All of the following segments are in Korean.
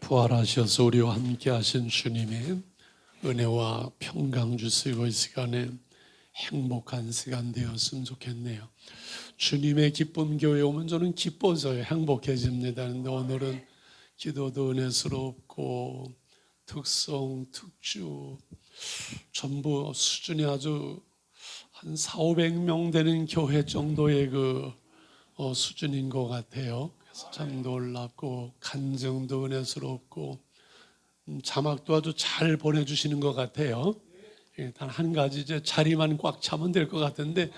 부활하셔서 우리와 함께 하신 주님의 은혜와 평강 주시고 이 시간에 행복한 시간 되었으면 좋겠네요. 주님의 기쁨 교회 오면 저는 기뻐져요. 행복해집니다. 근데 오늘은 기도도 은혜스럽고 특성, 특주 전부 수준이 아주 한 400~500명 되는 교회 정도의 수준인 것 같아요. 그래서 참 놀랍고 간증도 은혜스럽고 자막도 아주 잘 보내주시는 것 같아요. 단 한 가지 이제 자리만 꽉 차면 될 것 같은데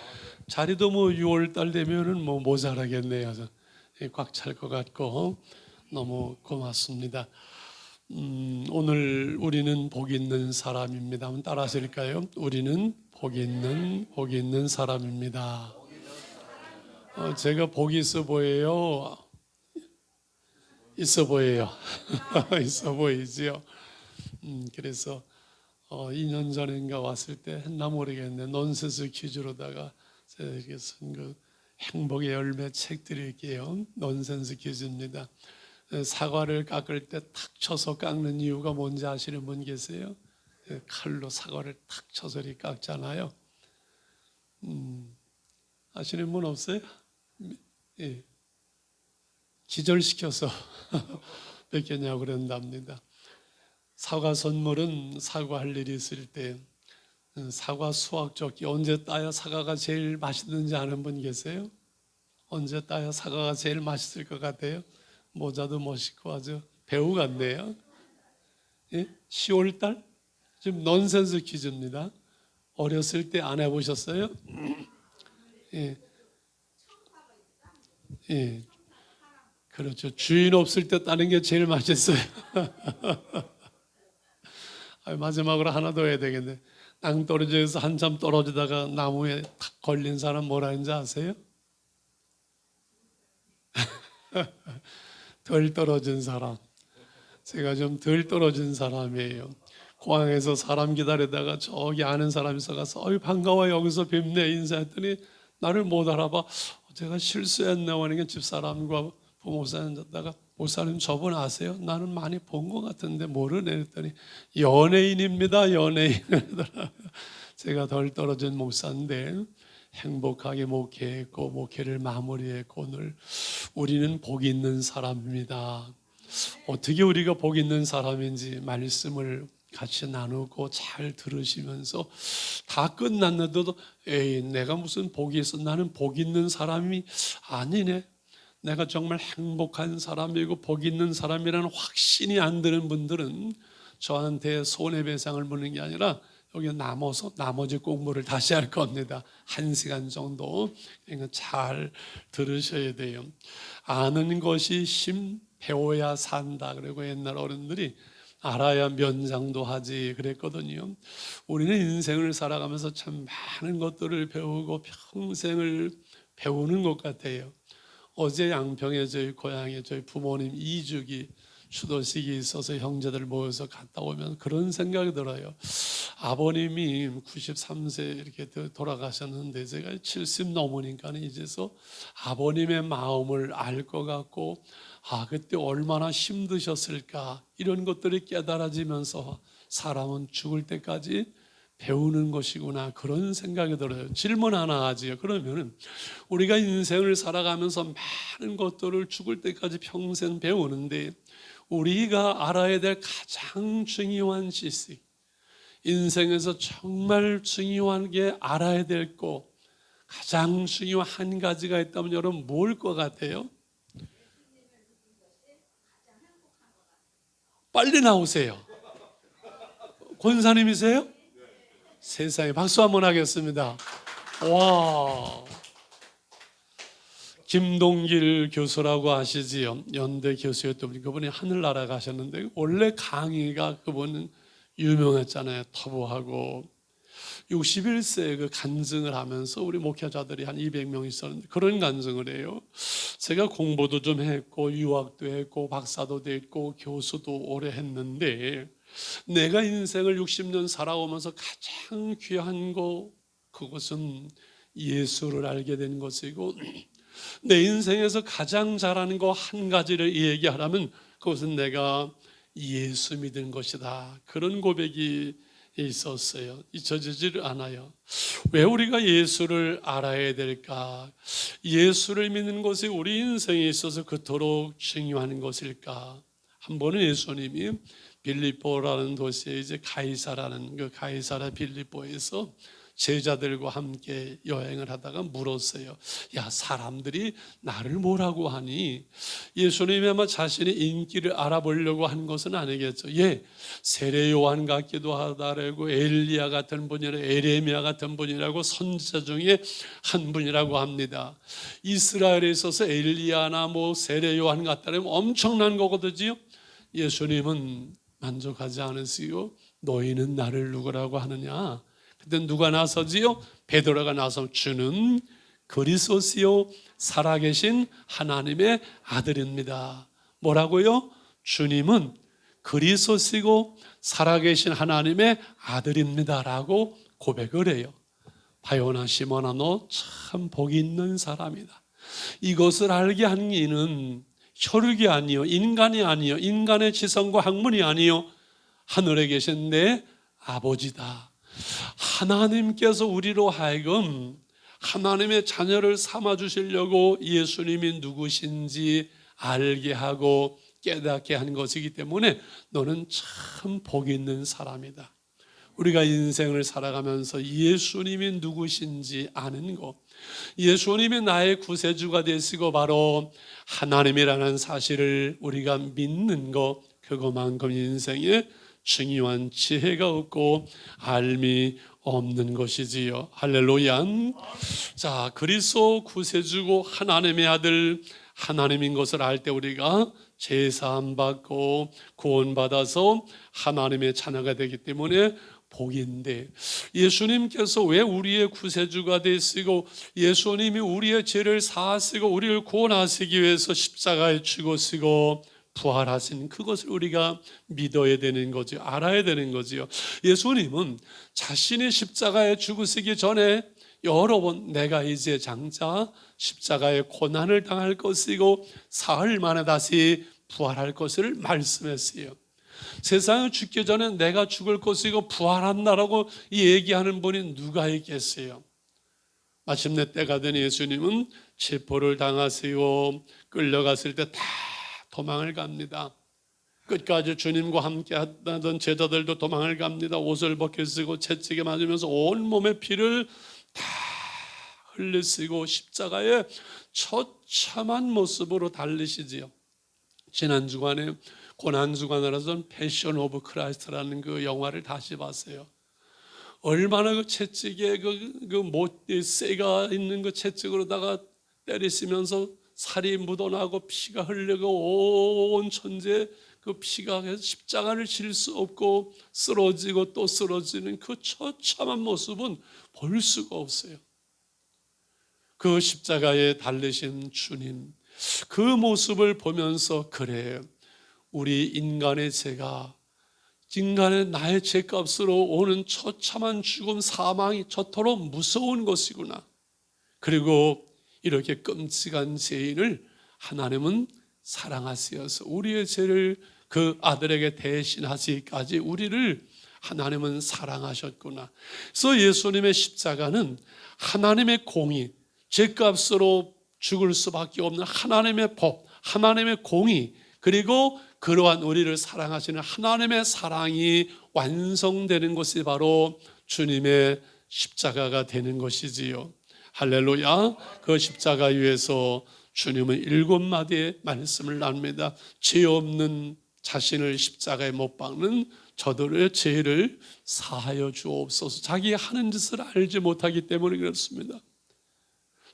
자리도 6월달 되면은 모자라겠네요. 꽉 찰 것 같고 너무 고맙습니다. 오늘 우리는 복 있는 사람입니다. 한번 따라 하실까요? 우리는 복 있는 사람입니다. 제가 복이 있어 보여요. 있어 보여요. 있어 보이지요. 그래서 2년 전인가 왔을 때 했나 모르겠네. 논센스 퀴즈로다가 제가 이렇게 쓴 행복의 열매 책 드릴게요. 논센스 퀴즈입니다. 사과를 깎을 때 탁 쳐서 깎는 이유가 뭔지 아시는 분 계세요? 칼로 사과를 탁 쳐서 이렇게 깎잖아요. 아시는 분 없어요? 예. 기절시켜서 뺏겼냐고 그런답니다. 사과 선물은 사과할 일이 있을 때 사과 수확조끼 언제 따야 사과가 제일 맛있는지 아는 분 계세요? 언제 따야 사과가 제일 맛있을 것 같아요? 모자도 멋있고 아주 배우 같네요. 예? 10월달? 지금 논센스 퀴즈입니다. 어렸을 때 안 해보셨어요? 예. 예. 그렇죠. 주인 없을 때 따는 게 제일 맛있어요. 마지막으로 하나 더 해야 되겠네. 낭떠러지에서 한참 떨어지다가 나무에 탁 걸린 사람 뭐라 하는지 아세요? 덜 떨어진 사람. 제가 좀 덜 떨어진 사람이에요. 공항에서 사람 기다리다가 저기 아는 사람이 있어가서 반가워 여기서 뵙네 인사했더니 나를 못 알아봐. 제가 실수했네 하니까 집사람과 부모사님 잤다가 목사님 저분 아세요? 나는 많이 본 것 같은데 모르네 했더니 연예인입니다. 연예인. 제가 덜 떨어진 목사인데 행복하게 목회했고 목회를 마무리했고 오늘 우리는 복 있는 사람입니다. 어떻게 우리가 복 있는 사람인지 말씀을 같이 나누고 잘 들으시면서 다 끝났는데도 에이 내가 무슨 복이 있어. 나는 복 있는 사람이 아니네. 내가 정말 행복한 사람이고 복 있는 사람이라는 확신이 안 드는 분들은 저한테 손해배상을 묻는 게 아니라 여기 남아서 나머지 공부를 다시 할 겁니다. 1시간 정도. 그러니까 잘 들으셔야 돼요. 아는 것이 심, 배워야 산다. 그리고 옛날 어른들이 알아야 면장도 하지 그랬거든요. 우리는 인생을 살아가면서 참 많은 것들을 배우고 평생을 배우는 것 같아요. 어제 양평에 저희 고향에 저희 부모님 이주기 추도식이 있어서 형제들 모여서 갔다 오면 그런 생각이 들어요. 아버님이 93세 이렇게 돌아가셨는데 제가 70 넘으니까 이제서 아버님의 마음을 알 것 같고 그때 얼마나 힘드셨을까 이런 것들이 깨달아지면서 사람은 죽을 때까지 배우는 것이구나 그런 생각이 들어요. 질문 하나 하지요. 그러면 우리가 인생을 살아가면서 많은 것들을 죽을 때까지 평생 배우는데 우리가 알아야 될 가장 중요한 지식, 인생에서 정말 중요하게 알아야 될 거 가장 중요한 한 가지가 있다면 여러분 뭘 것 같아요? 빨리 나오세요. 권사님이세요? 세상에 박수 한번 하겠습니다. 와, 김동길 교수라고 아시지요? 연대 교수였던 분, 그분이 하늘나라 가셨는데 원래 강의가 그분은 유명했잖아요. 터부하고 61세 간증을 하면서 우리 목회자들이 한 200명 있었는데 그런 간증을 해요. 제가 공부도 좀 했고 유학도 했고 박사도 됐고 교수도 오래 했는데 내가 인생을 60년 살아오면서 가장 귀한 거 그것은 예수를 알게 된 것이고 내 인생에서 가장 잘하는 거 한 가지를 얘기하라면 그것은 내가 예수 믿은 것이다. 그런 고백이 있었어요. 잊혀지지를 않아요. 왜 우리가 예수를 알아야 될까? 예수를 믿는 것이 우리 인생에 있어서 그토록 중요한 것일까? 한 번은 예수님이 빌립보라는 도시에 이제 가이사라는 그 가이사라 빌립보에서 제자들과 함께 여행을 하다가 물었어요. 야, 사람들이 나를 뭐라고 하니? 예수님이 아마 자신의 인기를 알아보려고 한 것은 아니겠죠. 예, 세례 요한 같기도 하다라고, 엘리야 같은 분이라고, 에레미야 같은 분이라고, 선지자 중에 한 분이라고 합니다. 이스라엘에 있어서 엘리야나 뭐 세례 요한 같다면 엄청난 거거든요. 예수님은 만족하지 않으시고, 너희는 나를 누구라고 하느냐? 그때 누가 나서지요? 베드로가 나서, 주는 그리스도시요 살아계신 하나님의 아들입니다. 뭐라고요? 주님은 그리스도시고 살아계신 하나님의 아들입니다라고 고백을 해요. 바요나 시몬아, 너 참 복이 있는 사람이다. 이것을 알게 한 이는 혈육이 아니요, 인간이 아니요, 인간의 지성과 학문이 아니요, 하늘에 계신 내 아버지다. 하나님께서 우리로 하여금 하나님의 자녀를 삼아 주시려고 예수님이 누구신지 알게 하고 깨닫게 한 것이기 때문에 너는 참 복이 있는 사람이다. 우리가 인생을 살아가면서 예수님이 누구신지 아는 것, 예수님이 나의 구세주가 되시고 바로 하나님이라는 사실을 우리가 믿는 것, 그것만큼 인생에 중요한 지혜가 없고 알미 없는 것이지요. 할렐루야. 자, 그리스도 구세주고 하나님의 아들, 하나님인 것을 알 때 우리가 제사함 받고 구원받아서 하나님의 자녀가 되기 때문에 복인데, 예수님께서 왜 우리의 구세주가 되시고 예수님이 우리의 죄를 사하시고 우리를 구원하시기 위해서 십자가에 죽으시고 부활하신 그것을 우리가 믿어야 되는 거죠. 알아야 되는 거지요. 예수님은 자신이 십자가에 죽으시기 전에 여러 번 내가 이제 장차 십자가의 고난을 당할 것이고 사흘 만에 다시 부활할 것을 말씀했어요. 세상에 죽기 전에 내가 죽을 것이고 부활한다라고 얘기하는 분이 누가 있겠어요? 마침내 때가 된 예수님은 체포를 당하시고 끌려갔을 때 다 도망을 갑니다. 끝까지 주님과 함께 하던 제자들도 도망을 갑니다. 옷을 벗겨쓰고 채찍에 맞으면서 온몸에 피를 다 흘리시고 십자가에 처참한 모습으로 달리시지요. 지난 주간에 고난주간이라서 패션 오브 크라이스트라는 그 영화를 다시 봤어요. 얼마나 그 채찍에 쇠가 있는 그 채찍으로다가 때리시면서 살이 묻어나고 피가 흘리고 온 천지에 그 피가 십자가를 질 수 없고 쓰러지고 또 쓰러지는 그 처참한 모습은 볼 수가 없어요. 그 십자가에 달리신 주님, 그 모습을 보면서 그래, 우리 인간의 죄가, 인간의 나의 죄값으로 오는 처참한 죽음, 사망이 저토록 무서운 것이구나. 그리고 이렇게 끔찍한 죄인을 하나님은 사랑하시어서 우리의 죄를 그 아들에게 대신하시기까지 우리를 하나님은 사랑하셨구나. 그래서 예수님의 십자가는 하나님의 공의, 죄값으로 죽을 수밖에 없는 하나님의 법, 하나님의 공의, 그리고 그러한 우리를 사랑하시는 하나님의 사랑이 완성되는 것이 바로 주님의 십자가가 되는 것이지요. 할렐루야. 그 십자가 위에서 주님은 7마디의 말씀을 나눕니다. 죄 없는 자신을 십자가에 못 박는 저들의 죄를 사하여 주옵소서. 자기 하는 짓을 알지 못하기 때문에 그렇습니다.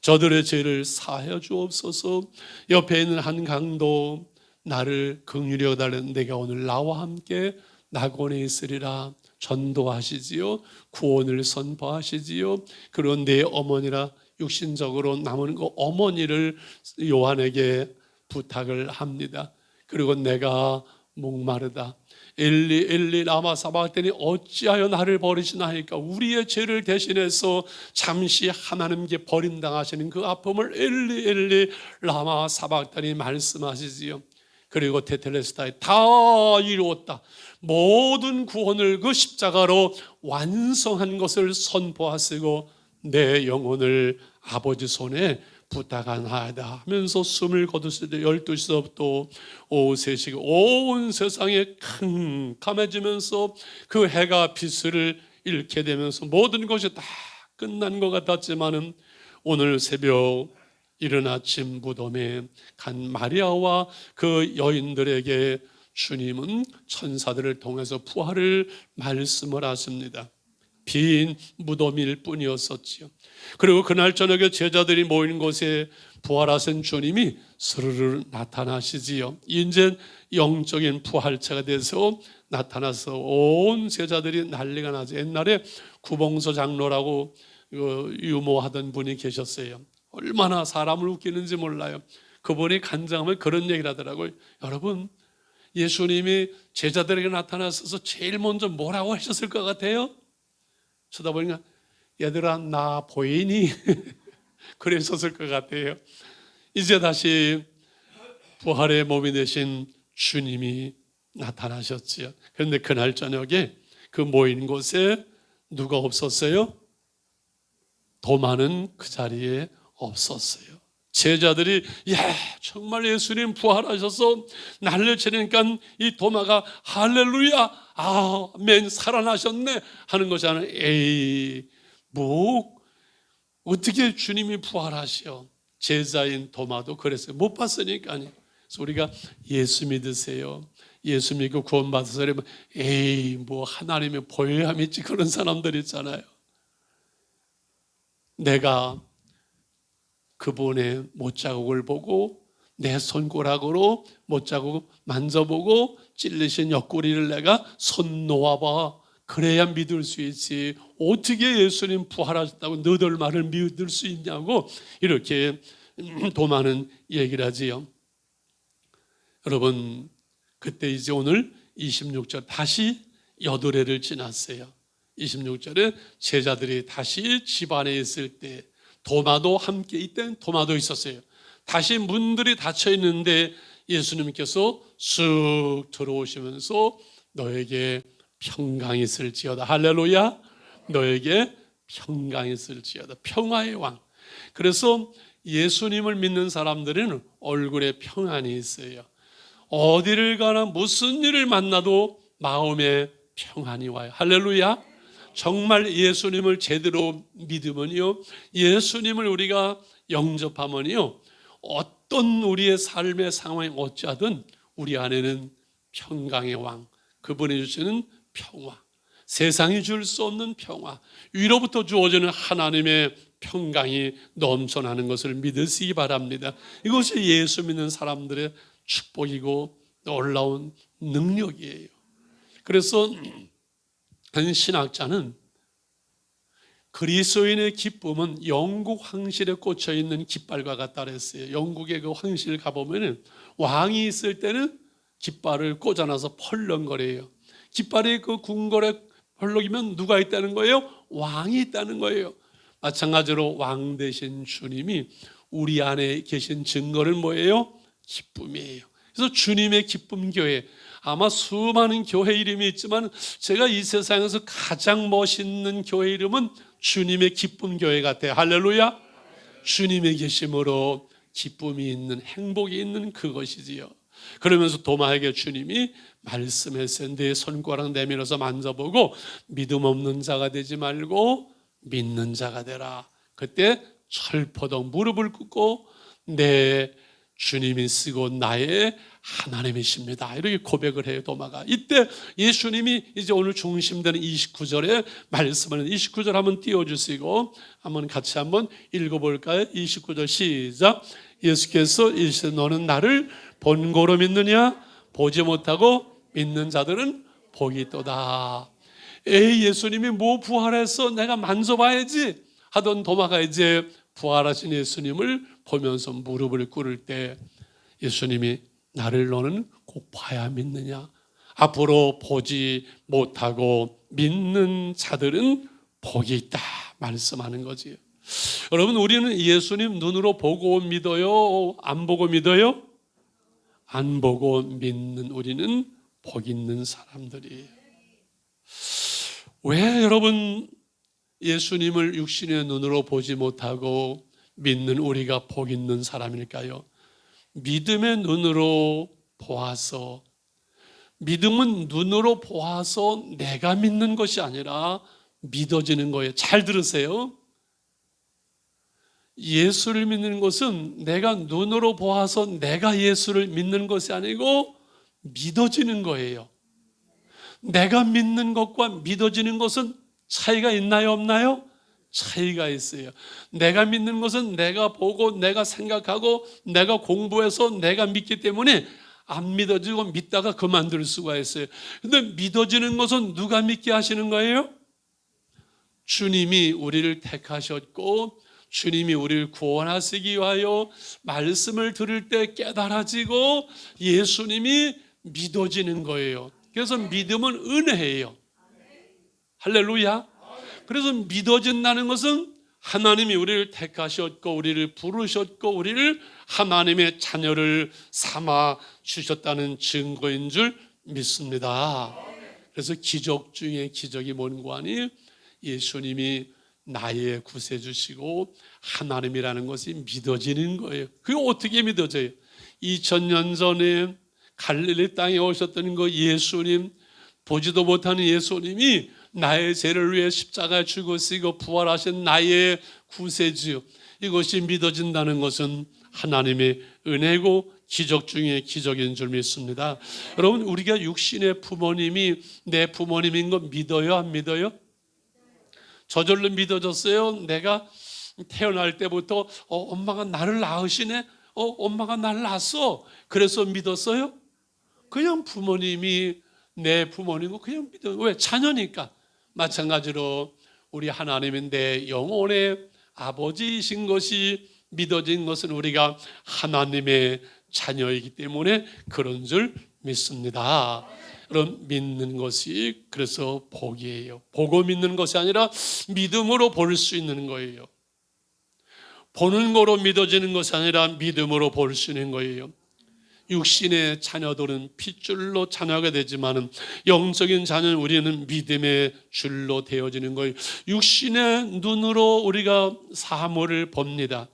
저들의 죄를 사하여 주옵소서. 옆에 있는 한 강도, 나를 긍휼히 여달라는 내가 오늘 나와 함께 낙원에 있으리라 전도하시지요. 구원을 선포하시지요. 그런 내 어머니라 육신적으로 남은 그 어머니를 요한에게 부탁을 합니다. 그리고 내가 목마르다. 엘리 엘리 라마 사박다니 어찌하여 나를 버리시나이까. 우리의 죄를 대신해서 잠시 하나님께 버림당하시는 그 아픔을 엘리 엘리 라마 사박다니 말씀하시지요. 그리고 테텔레스타이 다 이루었다. 모든 구원을 그 십자가로 완성한 것을 선포하시고 내 영혼을 아버지 손에 부탁하나이다 하면서 숨을 거두실 때 12시부터 오후 3시 온 세상에 캄캄해지면서 그 해가 빛을 잃게 되면서 모든 것이 다 끝난 것 같았지만은 오늘 새벽 이른 아침 무덤에 간 마리아와 그 여인들에게 주님은 천사들을 통해서 부활을 말씀을 하십니다. 빈 무덤일 뿐이었었지요. 그리고 그날 저녁에 제자들이 모인 곳에 부활하신 주님이 스르르 나타나시지요. 이제 영적인 부활체가 돼서 나타나서 온 제자들이 난리가 나죠. 옛날에 구봉서 장로라고 유모하던 분이 계셨어요. 얼마나 사람을 웃기는지 몰라요. 그분이 간증하면 그런 얘기를 하더라고요. 여러분, 예수님이 제자들에게 나타나셔서 제일 먼저 뭐라고 하셨을 것 같아요? 쳐다보니까 얘들아 나 보이니? 그랬었을 것 같아요. 이제 다시 부활의 몸이 되신 주님이 나타나셨지요. 그런데 그날 저녁에 그 모인 곳에 누가 없었어요? 도마는 그 자리에 없었어요. 제자들이 정말 예수님 부활하셔서 난리를 치니까 이 도마가 할렐루야 아멘 살아나셨네 하는 거잖아요. 에이 뭐 어떻게 주님이 부활하셔? 제자인 도마도 그랬어요. 못 봤으니까요. 그래서 우리가 예수 믿으세요, 예수 믿고 구원 받으세요. 에이 뭐 하나님이 보여야 믿지 그런 사람들 있잖아요. 내가 그분의 못자국을 보고 내 손가락으로 못자국 만져보고 찔리신 옆구리를 내가 손 놓아봐. 그래야 믿을 수 있지. 어떻게 예수님 부활하셨다고 너들 말을 믿을 수 있냐고 이렇게 도마는 얘기를 하지요. 여러분 그때 이제 오늘 26절 다시 8회를 지났어요. 26절에 제자들이 다시 집안에 있을 때 도마도 함께 이때는 도마도 있었어요. 다시 문들이 닫혀 있는데 예수님께서 쑥 들어오시면서 너에게 평강이 있을지어다. 할렐루야. 너에게 평강이 있을지어다. 평화의 왕. 그래서 예수님을 믿는 사람들은 얼굴에 평안이 있어요. 어디를 가나 무슨 일을 만나도 마음에 평안이 와요. 할렐루야. 정말 예수님을 제대로 믿으면요, 예수님을 우리가 영접하면요, 어떤 우리의 삶의 상황이 어찌하든 우리 안에는 평강의 왕, 그분이 주시는 평화, 세상이 줄 수 없는 평화, 위로부터 주어지는 하나님의 평강이 넘쳐나는 것을 믿으시기 바랍니다. 이것이 예수 믿는 사람들의 축복이고 놀라운 능력이에요. 그래서 한 신학자는 그리스도인의 기쁨은 영국 황실에 꽂혀 있는 깃발과 같다 그랬어요. 영국의 그 황실 가보면 왕이 있을 때는 깃발을 꽂아놔서 펄렁거려요. 깃발이 그 궁궐에 펄럭이면 누가 있다는 거예요? 왕이 있다는 거예요. 마찬가지로 왕 되신 주님이 우리 안에 계신 증거를 뭐예요? 기쁨이에요. 그래서 주님의 기쁨 교회, 아마 수많은 교회 이름이 있지만 제가 이 세상에서 가장 멋있는 교회 이름은 주님의 기쁨 교회 같아요. 할렐루야. 주님의 계심으로 기쁨이 있는, 행복이 있는 그것이지요. 그러면서 도마에게 주님이 말씀했어요. 내 손가락 내밀어서 만져보고 믿음 없는 자가 되지 말고 믿는 자가 되라. 그때 철퍼덕 무릎을 꿇고 내 주님이 쓰고 나의 하나님이십니다. 이렇게 고백을 해요, 도마가. 이때 예수님이 이제 오늘 중심되는 29절에 말씀을 29절 한번 띄워주시고 한번 같이 한번 읽어볼까요? 29절 시작. 예수께서 이르시되 너는 나를 본고로 믿느냐? 보지 못하고 믿는 자들은 복이 있도다. 에이 예수님이 뭐 부활해서 내가 만져봐야지 하던 도마가 이제 부활하신 예수님을 보면서 무릎을 꿇을 때 예수님이 나를 너는 꼭 봐야 믿느냐? 앞으로 보지 못하고 믿는 자들은 복이 있다 말씀하는 거지요. 여러분 우리는 예수님 눈으로 보고 믿어요? 안 보고 믿어요? 안 보고 믿는 우리는 복 있는 사람들이에요. 왜 여러분 예수님을 육신의 눈으로 보지 못하고 믿는 우리가 복 있는 사람일까요? 믿음의 눈으로 보아서, 믿음은 눈으로 보아서 내가 믿는 것이 아니라 믿어지는 거예요. 잘 들으세요. 예수를 믿는 것은 내가 눈으로 보아서 내가 예수를 믿는 것이 아니고 믿어지는 거예요. 내가 믿는 것과 믿어지는 것은 차이가 있나요, 없나요? 차이가 있어요. 내가 믿는 것은 내가 보고 내가 생각하고 내가 공부해서 내가 믿기 때문에 안 믿어지고 믿다가 그만둘 수가 있어요. 근데 믿어지는 것은 누가 믿게 하시는 거예요? 주님이 우리를 택하셨고 주님이 우리를 구원하시기 위하여 말씀을 들을 때 깨달아지고 예수님이 믿어지는 거예요. 그래서 믿음은 은혜예요. 할렐루야. 그래서 믿어진다는 것은 하나님이 우리를 택하셨고 우리를 부르셨고 우리를 하나님의 자녀를 삼아 주셨다는 증거인 줄 믿습니다. 그래서 기적 중에 기적이 뭔가 하니 예수님이 나의 구세주시고 하나님이라는 것이 믿어지는 거예요. 그게 어떻게 믿어져요? 2000년 전에 갈릴리 땅에 오셨던 그 예수님, 보지도 못하는 예수님이 나의 죄를 위해 십자가에 죽으시고 부활하신 나의 구세주, 이것이 믿어진다는 것은 하나님의 은혜고 기적 중에 기적인 줄 믿습니다. 여러분, 우리가 육신의 부모님이 내 부모님인 거 믿어요, 안 믿어요? 저절로 믿어졌어요. 내가 태어날 때부터 엄마가 나를 낳으시네, 엄마가 나를 낳았어, 그래서 믿었어요? 그냥 부모님이 내 부모님이고 그냥 믿어요. 왜? 자녀니까. 마찬가지로 우리 하나님은 내 영혼의 아버지이신 것이 믿어진 것은 우리가 하나님의 자녀이기 때문에 그런 줄 믿습니다. 그럼 믿는 것이 그래서 복이에요. 보고 믿는 것이 아니라 믿음으로 볼 수 있는 거예요. 보는 거로 믿어지는 것이 아니라 믿음으로 볼 수 있는 거예요. 육신의 자녀들은 핏줄로 자녀가 되지만 영적인 자녀는 우리는 믿음의 줄로 되어지는 거예요. 육신의 눈으로 우리가 사물을 봅니다.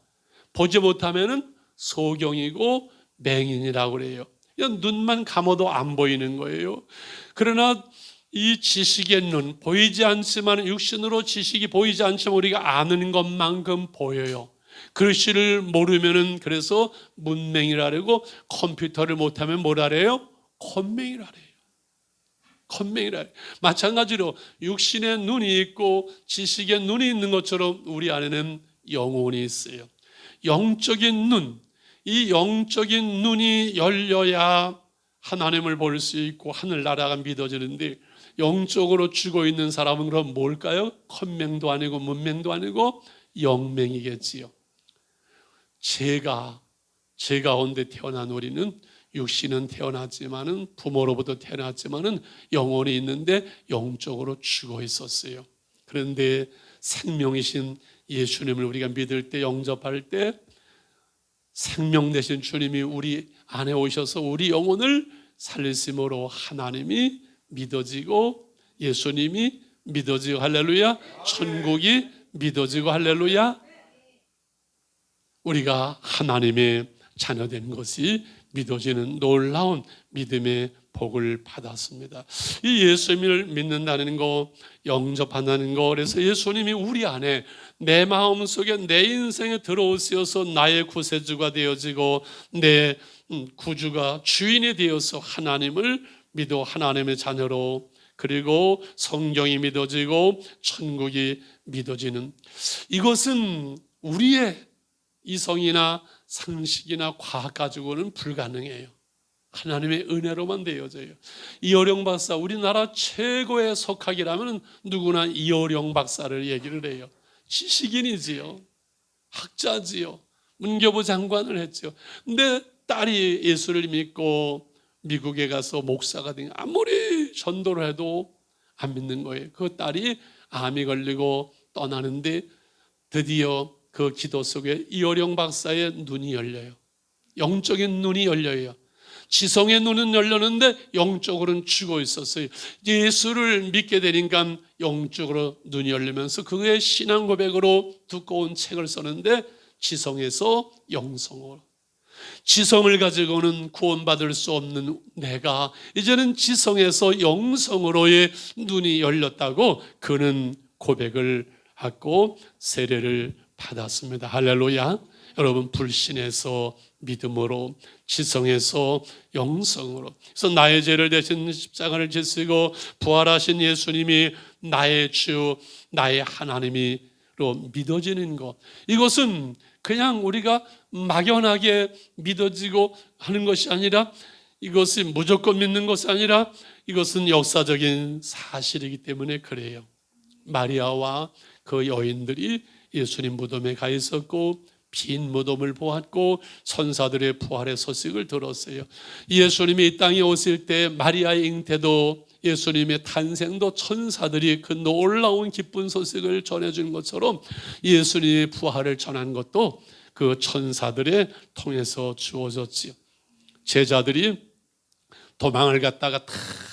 보지 못하면 소경이고 맹인이라고 그래요. 그냥 눈만 감아도 안 보이는 거예요. 그러나 이 지식의 눈, 보이지 않지만 육신으로 지식이 보이지 않지만 우리가 아는 것만큼 보여요. 글씨를 모르면은 그래서 문맹이라고, 컴퓨터를 못하면 뭐라래요? 컴맹이라래요. 컴맹이라래요. 마찬가지로 육신의 눈이 있고 지식의 눈이 있는 것처럼 우리 안에는 영혼이 있어요. 영적인 눈, 이 영적인 눈이 열려야 하나님을 볼 수 있고 하늘나라가 믿어지는데, 영적으로 죽어 있는 사람은 그럼 뭘까요? 컴맹도 아니고 문맹도 아니고 영맹이겠지요. 죄 가운데 태어난 우리는 육신은 태어났지만은 부모로부터 태어났지만은 영혼이 있는데 영적으로 죽어 있었어요. 그런데 생명이신 예수님을 우리가 믿을 때, 영접할 때 생명 되신 주님이 우리 안에 오셔서 우리 영혼을 살리심으로 하나님이 믿어지고 예수님이 믿어지고, 할렐루야, 천국이 믿어지고, 할렐루야, 우리가 하나님의 자녀된 것이 믿어지는 놀라운 믿음의 복을 받았습니다. 이 예수님을 믿는다는 거, 영접한다는 거, 그래서 예수님이 우리 안에, 내 마음속에, 내 인생에 들어오셔서 나의 구세주가 되어지고 내 구주가 주인이 되어서 하나님을 믿어 하나님의 자녀로, 그리고 성경이 믿어지고 천국이 믿어지는, 이것은 우리의 이성이나 상식이나 과학 가지고는 불가능해요. 하나님의 은혜로만 되어져요. 이어령 박사, 우리나라 최고의 석학이라면 누구나 이어령 박사를 얘기를 해요. 지식인이지요, 학자지요, 문교부 장관을 했죠. 근데 딸이 예수를 믿고 미국에 가서 목사가 된, 아무리 전도를 해도 안 믿는 거예요. 그 딸이 암이 걸리고 떠나는데 드디어 그 기도 속에 이어령 박사의 눈이 열려요. 영적인 눈이 열려요. 지성의 눈은 열렸는데 영적으로는 죽어 있었어요. 예수를 믿게 되니까 영적으로 눈이 열리면서 그의 신앙 고백으로 두꺼운 책을 썼는데 지성에서 영성으로, 지성을 가지고는 구원받을 수 없는 내가 이제는 지성에서 영성으로의 눈이 열렸다고 그는 고백을 하고 세례를 받았습니다. 할렐루야. 여러분, 불신에서 믿음으로, 지성에서 영성으로. 그래서 나의 죄를 대신 십자가를 지시고 부활하신 예수님이 나의 주, 나의 하나님이로 믿어지는 것, 이것은 그냥 우리가 막연하게 믿어지고 하는 것이 아니라, 이것이 무조건 믿는 것이 아니라 이것은 역사적인 사실이기 때문에 그래요. 마리아와 그 여인들이 예수님 무덤에 가 있었고 빈 무덤을 보았고 천사들의 부활의 소식을 들었어요. 예수님이 이 땅에 오실 때 마리아의 잉태도 예수님의 탄생도 천사들이 그 놀라운 기쁜 소식을 전해준 것처럼 예수님의 부활을 전한 것도 그 천사들의 통해서 주어졌지요. 제자들이 도망을 갔다가 다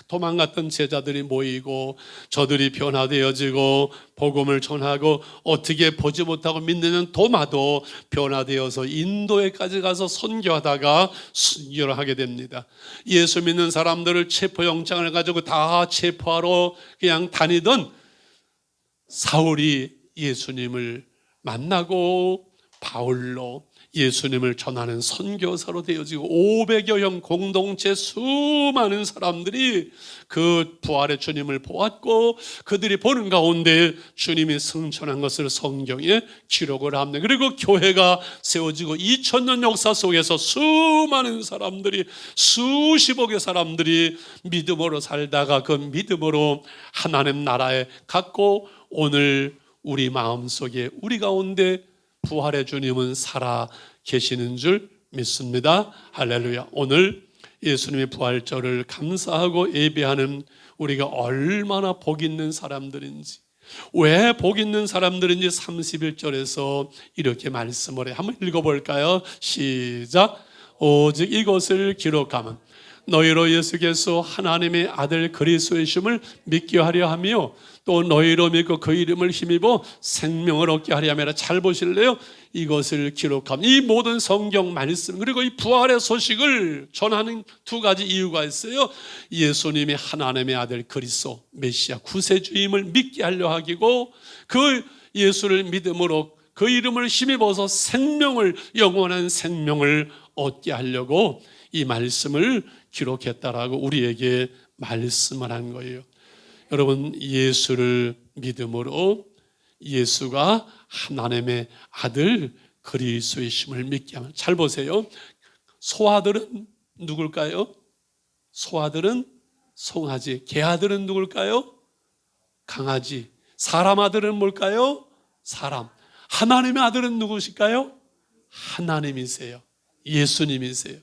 도망갔던 제자들이 모이고 저들이 변화되어지고 복음을 전하고 어떻게 보지 못하고 믿는 도마도 변화되어서 인도에까지 가서 선교하다가 순교를 하게 됩니다. 예수 믿는 사람들을 체포영장을 가지고 다 체포하러 그냥 다니던 사울이 예수님을 만나고 바울로 예수님을 전하는 선교사로 되어지고 500여형 공동체 수많은 사람들이 그 부활의 주님을 보았고 그들이 보는 가운데 주님이 승천한 것을 성경에 기록을 합니다. 그리고 교회가 세워지고 2000년 역사 속에서 수많은 사람들이, 수십억의 사람들이 믿음으로 살다가 그 믿음으로 하나님 나라에 갔고 오늘 우리 마음속에, 우리 가운데 부활의 주님은 살아 계시는 줄 믿습니다. 할렐루야. 오늘 예수님의 부활절을 감사하고 예배하는 우리가 얼마나 복 있는 사람들인지, 왜 복 있는 사람들인지 31절에서 이렇게 말씀을 해. 한번 읽어볼까요? 시작. 오직 이것을 기록하면 너희로 예수께서 하나님의 아들 그리스도이심을 믿게 하려 하며 또 너희로 믿고 그 이름을 힘입어 생명을 얻게 하려 함이라. 잘 보실래요? 이것을 기록함. 이 모든 성경 말씀, 그리고 이 부활의 소식을 전하는 두 가지 이유가 있어요. 예수님이 하나님의 아들 그리스도 메시아 구세주임을 믿게 하려 하기고, 그 예수를 믿음으로 그 이름을 힘입어서 생명을, 영원한 생명을 얻게 하려고 이 말씀을 기록했다라고 우리에게 말씀을 한 거예요. 여러분, 예수를 믿음으로 예수가 하나님의 아들 그리스도이심을 믿게 하면, 잘 보세요. 소아들은 누굴까요? 소아들은 송아지. 개아들은 누굴까요? 강아지. 사람 아들은 뭘까요? 사람. 하나님의 아들은 누구실까요? 하나님이세요. 예수님이세요.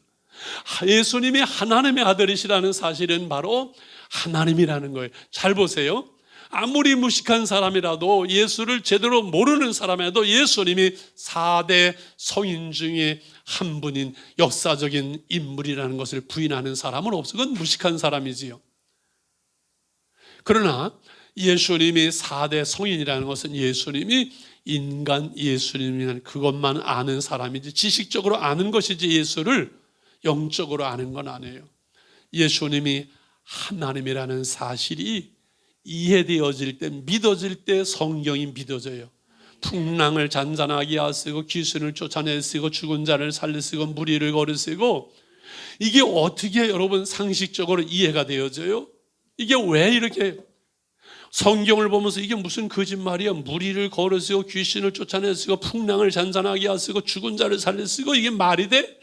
예수님이 하나님의 아들이시라는 사실은 바로 하나님이라는 거예요. 잘 보세요. 아무리 무식한 사람이라도, 예수를 제대로 모르는 사람이라도 예수님이 4대 성인 중에 한 분인 역사적인 인물이라는 것을 부인하는 사람은 없어. 그건 무식한 사람이지요. 그러나 예수님이 4대 성인이라는 것은 예수님이 인간 예수님이라는 그것만 아는 사람이지, 지식적으로 아는 것이지 예수를 영적으로 아는 건 아니에요. 예수님이 하나님이라는 사실이 이해되어질 때, 믿어질 때 성경이 믿어져요. 풍랑을 잔잔하게 하시고 귀신을 쫓아내시고 죽은 자를 살리시고 무리를 걸으시고, 이게 어떻게 여러분 상식적으로 이해가 되어져요? 이게 왜 이렇게 성경을 보면서 이게 무슨 거짓말이야? 무리를 걸으시고 귀신을 쫓아내시고 풍랑을 잔잔하게 하시고 죽은 자를 살리시고, 이게 말이 돼?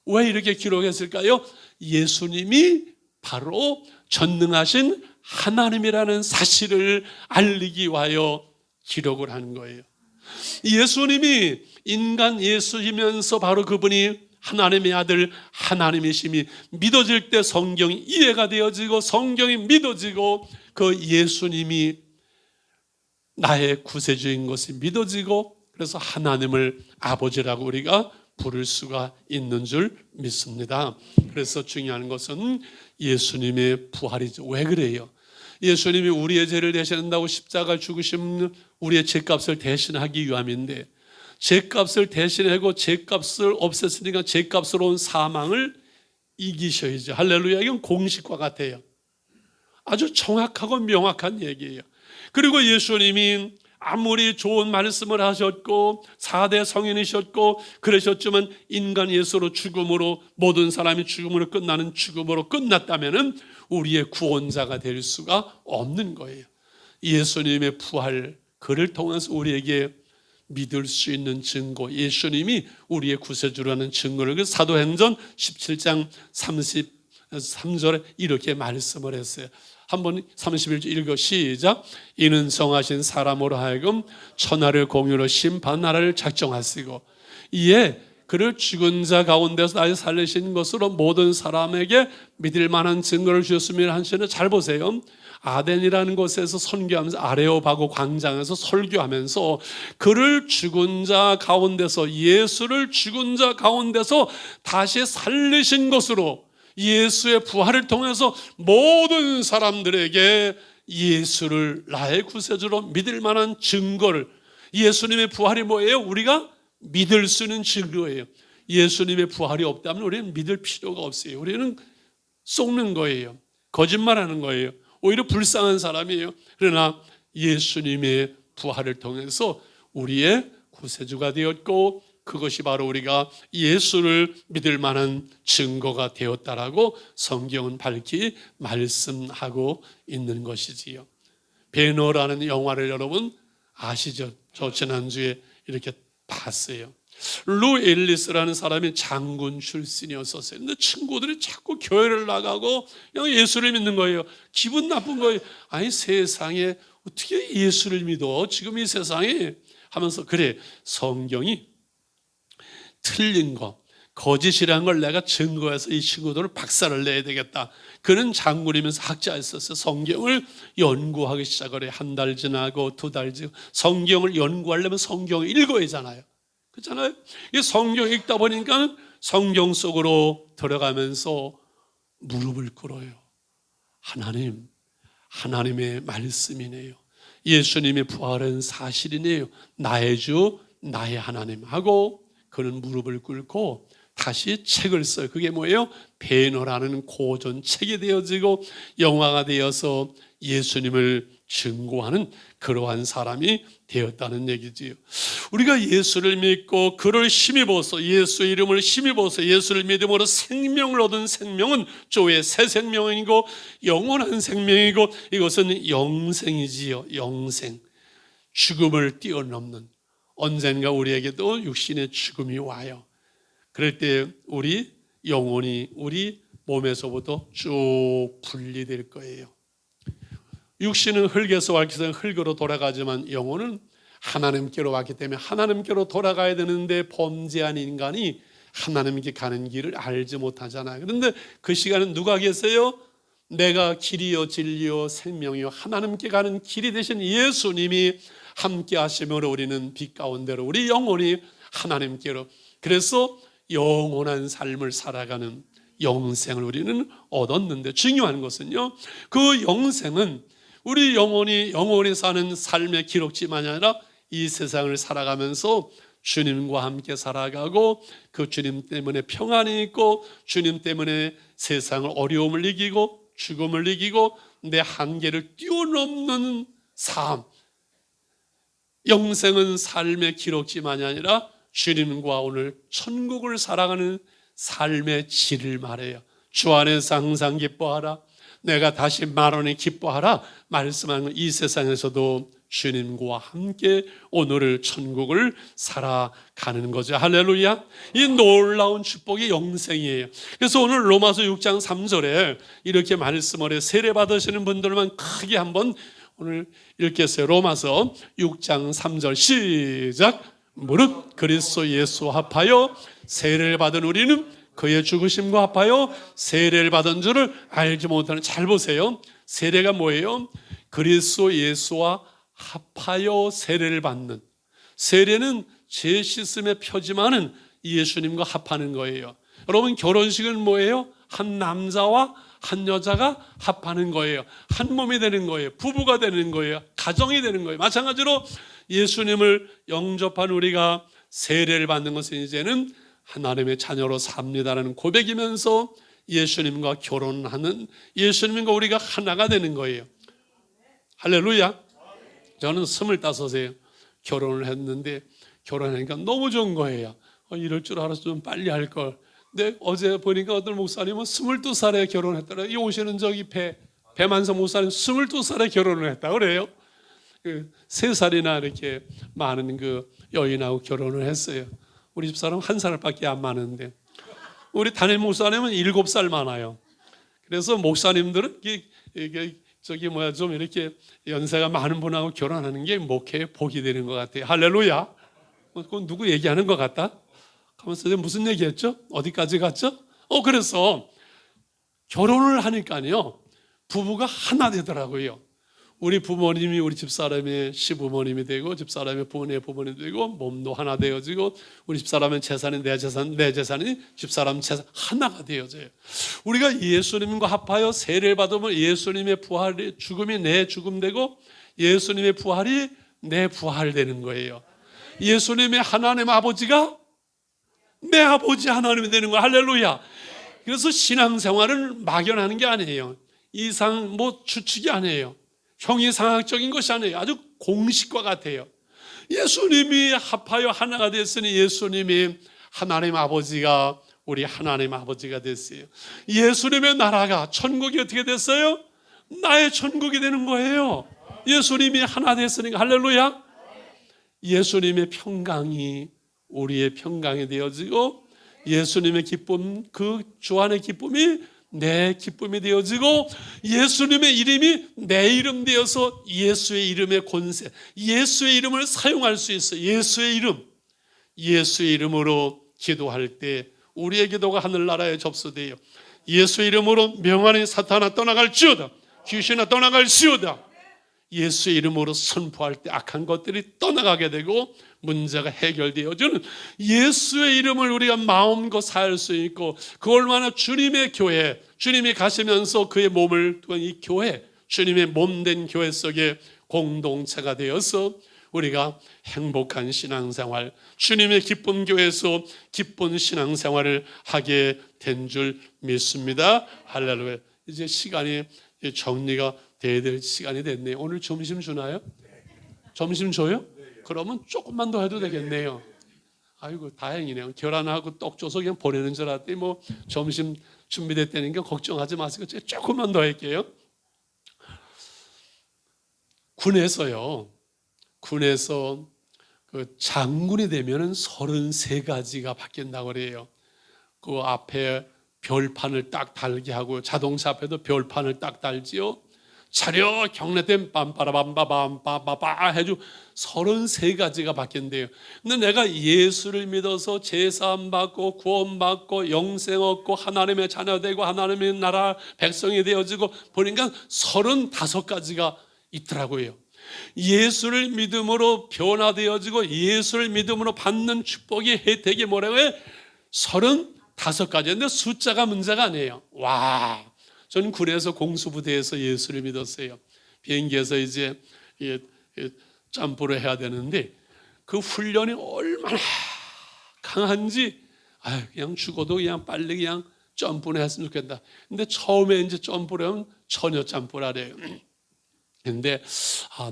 왜 이렇게 기록했을까요? 예수님이 바로 전능하신 하나님이라는 사실을 알리기 위하여 기록을 한 거예요. 예수님이 인간 예수이면서 바로 그분이 하나님의 아들 하나님이심이 믿어질 때 성경이 이해가 되어지고, 성경이 믿어지고, 그 예수님이 나의 구세주인 것이 믿어지고, 그래서 하나님을 아버지라고 우리가 부를 수가 있는 줄 믿습니다. 그래서 중요한 것은 예수님의 부활이죠. 왜 그래요? 예수님이 우리의 죄를 대신한다고 십자가 죽으신 우리의 죄값을 대신하기 위함인데, 죄값을 대신하고 죄값을 없앴으니까 죄값으로 온 사망을 이기셔야죠. 할렐루야. 이건 공식과 같아요. 아주 정확하고 명확한 얘기예요. 그리고 예수님이 아무리 좋은 말씀을 하셨고 4대 성인이셨고 그러셨지만 인간 예수로 죽음으로, 모든 사람이 죽음으로 끝나는 죽음으로 끝났다면 우리의 구원자가 될 수가 없는 거예요. 예수님의 부활, 그를 통해서 우리에게 믿을 수 있는 증거, 예수님이 우리의 구세주라는 증거를 그 사도행전 17장 33절에 이렇게 말씀을 했어요. 한번 31절 읽어 시작. 이는 성하신 사람으로 하여금 천하를 공유로 심판하라를 작정하시고 이에 그를 죽은 자 가운데서 다시 살리신 것으로 모든 사람에게 믿을 만한 증거를 주셨으면 하시는. 잘 보세요. 아덴이라는 곳에서 선교하면서 아레오바고 광장에서 설교하면서 그를 죽은 자 가운데서, 예수를 죽은 자 가운데서 다시 살리신 것으로, 예수의 부활을 통해서 모든 사람들에게 예수를 나의 구세주로 믿을 만한 증거를, 예수님의 부활이 뭐예요? 우리가 믿을 수 있는 증거예요. 예수님의 부활이 없다면 우리는 믿을 필요가 없어요. 우리는 속는 거예요. 거짓말하는 거예요. 오히려 불쌍한 사람이에요. 그러나 예수님의 부활을 통해서 우리의 구세주가 되었고, 그것이 바로 우리가 예수를 믿을 만한 증거가 되었다라고 성경은 밝히 말씀하고 있는 것이지요. 배너라는 영화를 여러분 아시죠? 저 지난주에 이렇게 봤어요. 루 앨리스라는 사람이 장군 출신이었었어요. 근데 친구들이 자꾸 교회를 나가고 그냥 예수를 믿는 거예요. 기분 나쁜 거예요. 아니 세상에 어떻게 예수를 믿어? 지금 이 세상에 하면서, 그래, 성경이 틀린 거, 거짓이라는 걸 내가 증거해서 이 친구들을 박살을 내야 되겠다. 그는 장군이면서 학자였었어요. 성경을 연구하기 시작을 해요. 한 달 지나고 2달 지나고. 성경을 연구하려면 성경을 읽어야 하잖아요. 그렇잖아요. 이 성경 읽다 보니까 성경 속으로 들어가면서 무릎을 꿇어요. 하나님, 하나님의 말씀이네요. 예수님의 부활은 사실이네요. 나의 주, 나의 하나님 하고 그는 무릎을 꿇고 다시 책을 써요. 그게 뭐예요? 배너라는 고전 책이 되어지고 영화가 되어서 예수님을 증거하는 그러한 사람이 되었다는 얘기지요. 우리가 예수를 믿고 그를 힘입어서, 예수의 이름을 힘입어서 예수를 믿음으로 생명을 얻은 생명은 조의 새 생명이고 영원한 생명이고, 이것은 영생이지요. 영생, 죽음을 뛰어넘는, 언젠가 우리에게도 육신의 죽음이 와요. 그럴 때 우리 영혼이 우리 몸에서부터 쭉 분리될 거예요. 육신은 흙에서 왔기 때문에 흙으로 돌아가지만 영혼은 하나님께로 왔기 때문에 하나님께로 돌아가야 되는데, 범죄한 인간이 하나님께 가는 길을 알지 못하잖아요. 그런데 그 시간은 누가 계세요? 내가 길이요 진리요 생명이요 하나님께 가는 길이 되신 예수님이 함께 하심으로 우리는 빛 가운데로 우리 영혼이 하나님께로, 그래서 영원한 삶을 살아가는 영생을 우리는 얻었는데, 중요한 것은요, 그 영생은 우리 영혼이 사는 삶의 기록지만이 아니라 이 세상을 살아가면서 주님과 함께 살아가고, 그 주님 때문에 평안이 있고, 주님 때문에 세상을 어려움을 이기고 죽음을 이기고 내 한계를 뛰어넘는 삶. 영생은 삶의 기록지만이 아니라 주님과 오늘 천국을 살아가는 삶의 질을 말해요. 주 안에서 항상 기뻐하라, 내가 다시 말하니 기뻐하라 말씀하는 이 세상에서도 주님과 함께 오늘을 천국을 살아가는 거죠. 할렐루야. 이 놀라운 축복이 영생이에요. 그래서 오늘 로마서 6장 3절에 이렇게 말씀을 해요. 세례 받으시는 분들만 크게 한번 오늘 읽겠어요. 로마서 6장 3절 시작. 무릇 그리스도 예수와 합하여 세례를 받은 우리는 그의 죽으심과 합하여 세례를 받은 줄을 알지 못하는. 잘 보세요. 세례가 뭐예요? 그리스도 예수와 합하여 세례를 받는. 세례는 죄 씻음의 표지만은 예수님과 합하는 거예요. 여러분, 결혼식은 뭐예요? 한 남자와 한 여자가 합하는 거예요. 한 몸이 되는 거예요. 부부가 되는 거예요. 가정이 되는 거예요. 마찬가지로 예수님을 영접한 우리가 세례를 받는 것은 이제는 하나님의 자녀로 삽니다라는 고백이면서 예수님과 결혼하는, 예수님과 우리가 하나가 되는 거예요. 할렐루야. 저는 25에 결혼을 했는데 결혼하니까 너무 좋은 거예요. 이럴 줄 알아서 좀 빨리 할 걸. 근데 어제 보니까 어떤 목사님은 22살에 결혼했더라. 이 오시는 저기 배만서 목사님 22살에 결혼을 했다 그래요. 3살이나 이렇게 많은 그 여인하고 결혼을 했어요. 우리 집사람 1살밖에 안 많은데 우리 담임 목사님은 7살 많아요. 그래서 목사님들은 이게 좀 이렇게 연세가 많은 분하고 결혼하는 게 목회에 복이 되는 것 같아요. 할렐루야. 그건 누구 얘기하는 것 같다? 가면서 무슨 얘기했죠? 어디까지 갔죠? 그래서 결혼을 하니까요 부부가 하나 되더라고요. 우리 부모님이 우리 집사람의 시부모님이 되고 집사람의 부모님의 부모님이 되고 몸도 하나 되어지고 우리 집사람의 재산이 내 재산, 내 재산이 집사람 재산 하나가 되어져요. 우리가 예수님과 합하여 세례를 받으면 예수님의 부활이, 죽음이 내 죽음 되고 예수님의 부활이 내 부활 되는 거예요. 예수님의 하나님 아버지가 내 아버지 하나님이 되는 거야. 할렐루야. 그래서 신앙생활은 막연하는 게 아니에요. 이상 추측이 아니에요. 형이상학적인 것이 아니에요. 아주 공식과 같아요. 예수님이 합하여 하나가 됐으니 예수님이 하나님 아버지가 우리 하나님 아버지가 됐어요. 예수님의 나라가 천국이 어떻게 됐어요? 나의 천국이 되는 거예요. 예수님이 하나 됐으니까. 할렐루야. 예수님의 평강이 우리의 평강이 되어지고 예수님의 기쁨, 그 주 안의 기쁨이 내 기쁨이 되어지고 예수님의 이름이 내 이름 되어서 예수의 이름의 권세, 예수의 이름을 사용할 수 있어요. 예수의 이름, 예수의 이름으로 기도할 때 우리의 기도가 하늘나라에 접수돼요. 예수의 이름으로 명하니 사탄아 떠나갈지어다, 귀신아 떠나갈지어다. 예수의 이름으로 선포할 때 악한 것들이 떠나가게 되고 문제가 해결되어지는 예수의 이름을 우리가 마음껏 살 수 있고, 그 얼마나 주님의 교회, 주님이 가시면서 그의 몸을 두은 이 교회, 주님의 몸된 교회 속에 공동체가 되어서 우리가 행복한 신앙생활, 주님의 기쁜 교회에서 기쁜 신앙생활을 하게 된 줄 믿습니다. 할렐루야. 이제 시간이 정리가 돼야 될 시간이 됐네요. 오늘 점심 주나요? 점심 줘요? 그러면 조금만 더 해도 되겠네요. 아이고 다행이네요. 계란하고 떡 줘서 그냥 보내는 줄 알았더니 점심 준비됐다니까 걱정하지 마시고 제가 조금만 더 할게요. 군에서 그 장군이 되면은 33가지가 바뀐다고 그래요. 그 앞에 별판을 딱 달게 하고 자동차 앞에도 별판을 딱 달지요. 차려 경례된 빰빠라밤바밤빠바바 해주 33가지가 바뀐대요. 근데 내가 예수를 믿어서 제사함 받고 구원받고 영생 얻고 하나님의 자녀 되고 하나님의 나라 백성이 되어지고 보니까 35가지가 있더라고요. 예수를 믿음으로 변화되어지고 예수를 믿음으로 받는 축복의 혜택이 뭐라고 해요? 35가지인데 숫자가 문제가 아니에요. 와, 저는 군에서 공수부대에서 예수를 믿었어요. 비행기에서 이제 점프를 해야 되는데 그 훈련이 얼마나 강한지 그냥 죽어도 그냥 빨리 그냥 점프를 했으면 좋겠다. 근데 처음에 이제 점프를 하면 처녀 점프를 하래요. 근데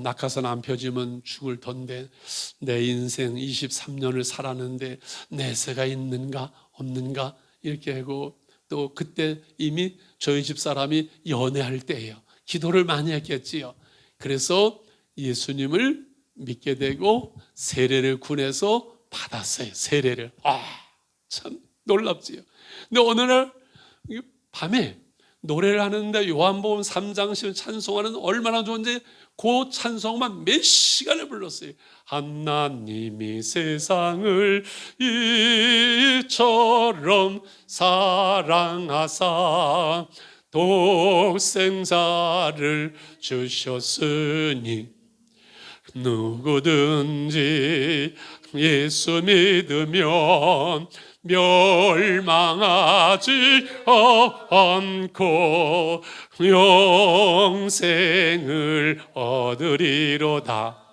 낙하산 안 펴지면 죽을 텐데 내 인생 23년을 살았는데 내세가 있는가 없는가 이렇게 하고, 또 그때 이미 저희 집사람이 연애할 때예요. 기도를 많이 했겠지요. 그래서 예수님을 믿게 되고 세례를 군에서 받았어요. 세례를. 참 놀랍지요. 근데 어느 날 밤에 노래를 하는데 요한복음 3장 10 찬송하는 얼마나 좋은지 그 찬송만 몇 시간을 불렀어요. 하나님이 세상을 이처럼 사랑하사 독생자를 주셨으니 누구든지 예수 믿으면 멸망하지 않고 영생을 얻으리로다.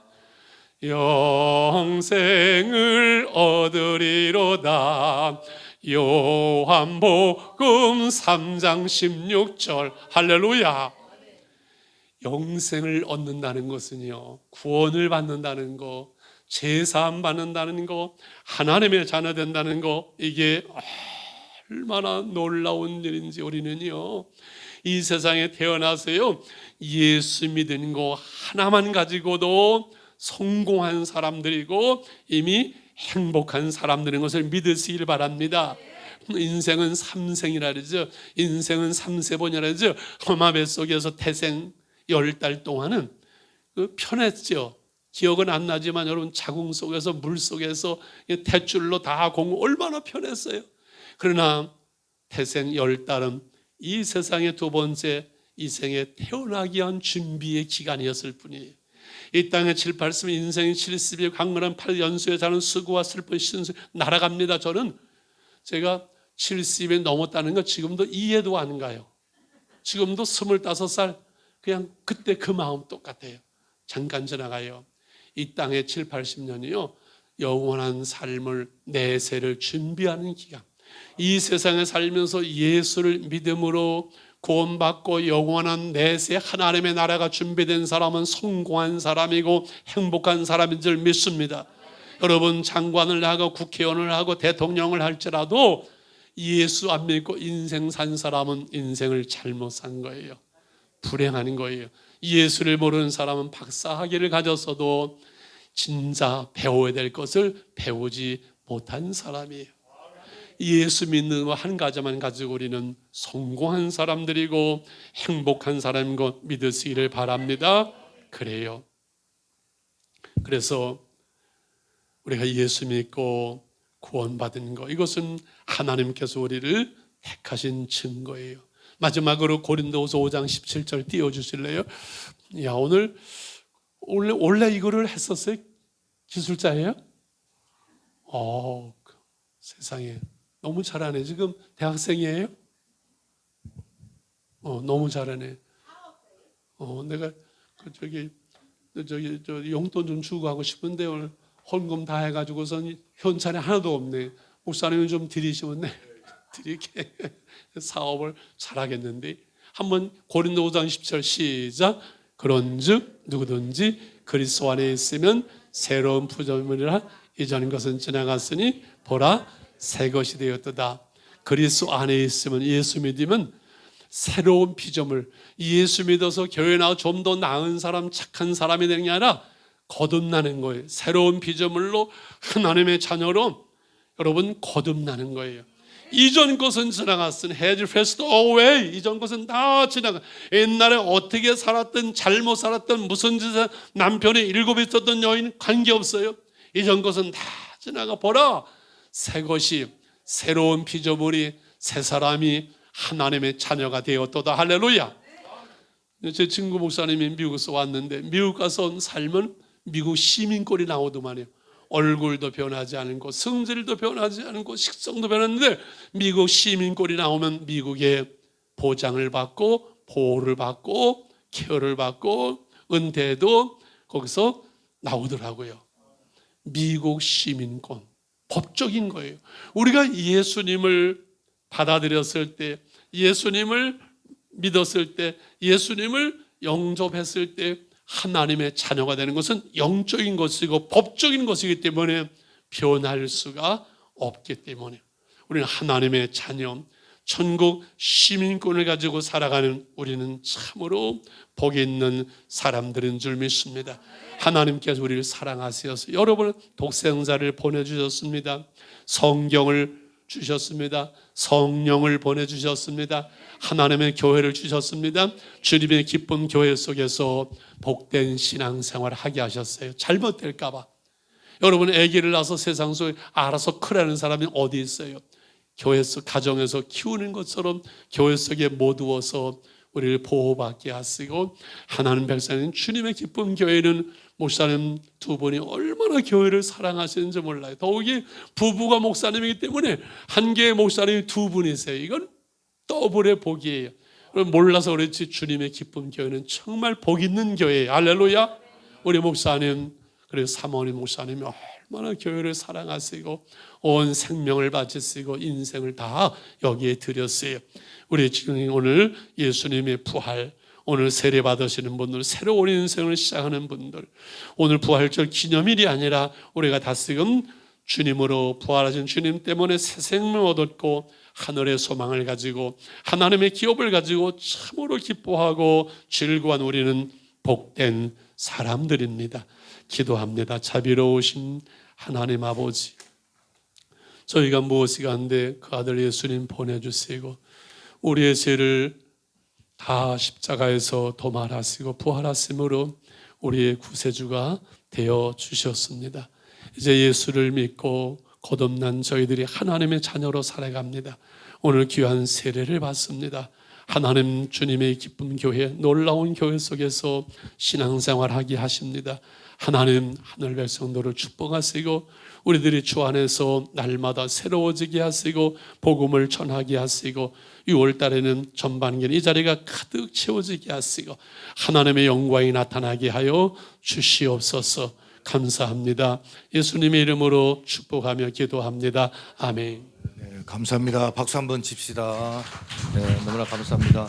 영생을 얻으리로다. 요한복음 3장 16절. 할렐루야. 영생을 얻는다는 것은요, 구원을 받는다는 거, 제사함 받는다는 거, 하나님의 자녀 된다는 거, 이게 얼마나 놀라운 일인지 우리는요, 이 세상에 태어나서요, 예수 믿는 거 하나만 가지고도 성공한 사람들이고 이미 행복한 사람들인 것을 믿으시길 바랍니다. 인생은 삼생이라 그러죠. 인생은 삼세번이라 그러죠. 엄마 뱃속에서 태생 10달 동안은 편했죠. 기억은 안 나지만 여러분, 자궁 속에서 물 속에서 탯줄로 다 공부 얼마나 편했어요. 그러나 태생 10달은 이 세상의 두 번째 이 생에 태어나기 위한 준비의 기간이었을 뿐이에요. 이 땅에 7, 8습 인생이 70일 강건한 8연수에 사는 수고와 슬픈 신수 날아갑니다. 저는 제가 70이 넘었다는 거 지금도 이해도 안 가요. 지금도 25살 그냥 그때 그 마음 똑같아요. 잠깐 지나가요. 이 땅의 7, 80년이요 영원한 삶을 내세를 준비하는 기간. 이 세상에 살면서 예수를 믿음으로 구원받고 영원한 내세 하나님의 나라가 준비된 사람은 성공한 사람이고 행복한 사람인 줄 믿습니다. 여러분, 장관을 하고 국회의원을 하고 대통령을 할지라도 예수 안 믿고 인생 산 사람은 인생을 잘못 산 거예요. 불행한 거예요. 예수를 모르는 사람은 박사학위를 가졌어도 진짜 배워야 될 것을 배우지 못한 사람이에요. 예수 믿는 거 한 가지만 가지고 우리는 성공한 사람들이고 행복한 사람인 것 믿으시기를 바랍니다. 그래요. 그래서 우리가 예수 믿고 구원받은 거, 이것은 하나님께서 우리를 택하신 증거예요. 마지막으로 고린도후서 5장 17절 띄워주실래요? 야, 원래 이거를 했었어요? 기술자예요? 세상에 너무 잘하네. 지금 대학생이에요? 너무 잘하네. 내가 저 용돈 좀 주고 하고 싶은데 오늘 헌금 다 해가지고선 현찰이 하나도 없네. 목사님은 좀 드리시면 드리게 사업을 잘하겠는데. 한번 고린도 5장 10절 시작. 그런즉 누구든지 그리스도 안에 있으면 새로운 피조물이라. 이전 것은 지나갔으니 보라 새 것이 되었도다. 그리스도 안에 있으면, 예수 믿으면 새로운 피조물. 예수 믿어서 교회 나와 좀 더 나은 사람, 착한 사람이 되는 게 아니라 거듭나는 거예요. 새로운 피조물로 하나님의 자녀로 여러분 거듭나는 거예요. 이전 것은 지나갔으니 has passed away. 이전 것은 다 지나가. 옛날에 어떻게 살았든 잘못 살았든 무슨 짓을 남편이 7 있었던 여인 관계없어요. 이전 것은 다 지나가. 보라 새 것이, 새로운 피조물이, 새 사람이 하나님의 자녀가 되었도다. 할렐루야. 제 친구 목사님이 미국에서 왔는데 미국 가서 살면 미국 시민권이 나오더만요. 얼굴도 변하지 않고 성질도 변하지 않고 식성도 변했는데 미국 시민권이 나오면 미국의 보장을 받고 보호를 받고 케어를 받고 은퇴도 거기서 나오더라고요. 미국 시민권, 법적인 거예요. 우리가 예수님을 받아들였을 때, 예수님을 믿었을 때, 예수님을 영접했을 때 하나님의 자녀가 되는 것은 영적인 것이고 법적인 것이기 때문에 변할 수가 없기 때문에 우리는 하나님의 자녀, 천국 시민권을 가지고 살아가는 우리는 참으로 복이 있는 사람들인 줄 믿습니다. 하나님께서 우리를 사랑하셔서 여러분은 독생자를 보내주셨습니다. 성경을 주셨습니다. 성령을 보내주셨습니다. 하나님의 교회를 주셨습니다. 주님의 기쁜 교회 속에서 복된 신앙생활을 하게 하셨어요. 잘못될까 봐. 여러분 아기를 낳아서 세상 속에 알아서 크라는 사람이 어디 있어요? 교회 속 가정에서 키우는 것처럼 교회 속에 못 두어서 우리를 보호받게 하시고 하나님 백성인 주님의 기쁨 교회는 목사님 두 분이 얼마나 교회를 사랑하시는지 몰라요. 더욱이 부부가 목사님이기 때문에 한 개의 목사님이 두 분이세요. 이건 더블의 복이에요. 몰라서 그렇지 주님의 기쁨 교회는 정말 복 있는 교회예요. 할렐루야. 우리 목사님 그리고 사모님 목사님이 얼마나 교회를 사랑하시고 온 생명을 바치시고 인생을 다 여기에 드렸어요. 우리 지금 오늘 예수님의 부활, 오늘 세례 받으시는 분들, 새로운 인생을 시작하는 분들, 오늘 부활절 기념일이 아니라 우리가 다시금 주님으로 부활하신 주님 때문에 새 생명을 얻었고 하늘의 소망을 가지고 하나님의 기업을 가지고 참으로 기뻐하고 즐거운 우리는 복된 사람들입니다. 기도합니다. 자비로우신 하나님 아버지, 저희가 무엇이 간데 그 아들 예수님 보내주시고 우리의 죄를 다 십자가에서 도말하시고 부활하심으로 우리의 구세주가 되어 주셨습니다. 이제 예수를 믿고 거듭난 저희들이 하나님의 자녀로 살아갑니다. 오늘 귀한 세례를 받습니다. 하나님 주님의 기쁜 교회, 놀라운 교회 속에서 신앙생활하게 하십니다. 하나님 하늘 백성들을 축복하시고 우리들이 주 안에서 날마다 새로워지게 하시고 복음을 전하게 하시고 6월 달에는 전반기는 이 자리가 가득 채워지게 하시고 하나님의 영광이 나타나게 하여 주시옵소서. 감사합니다. 예수님의 이름으로 축복하며 기도합니다. 아멘. 네, 감사합니다. 박수 한번 칩시다. 네, 너무나 감사합니다.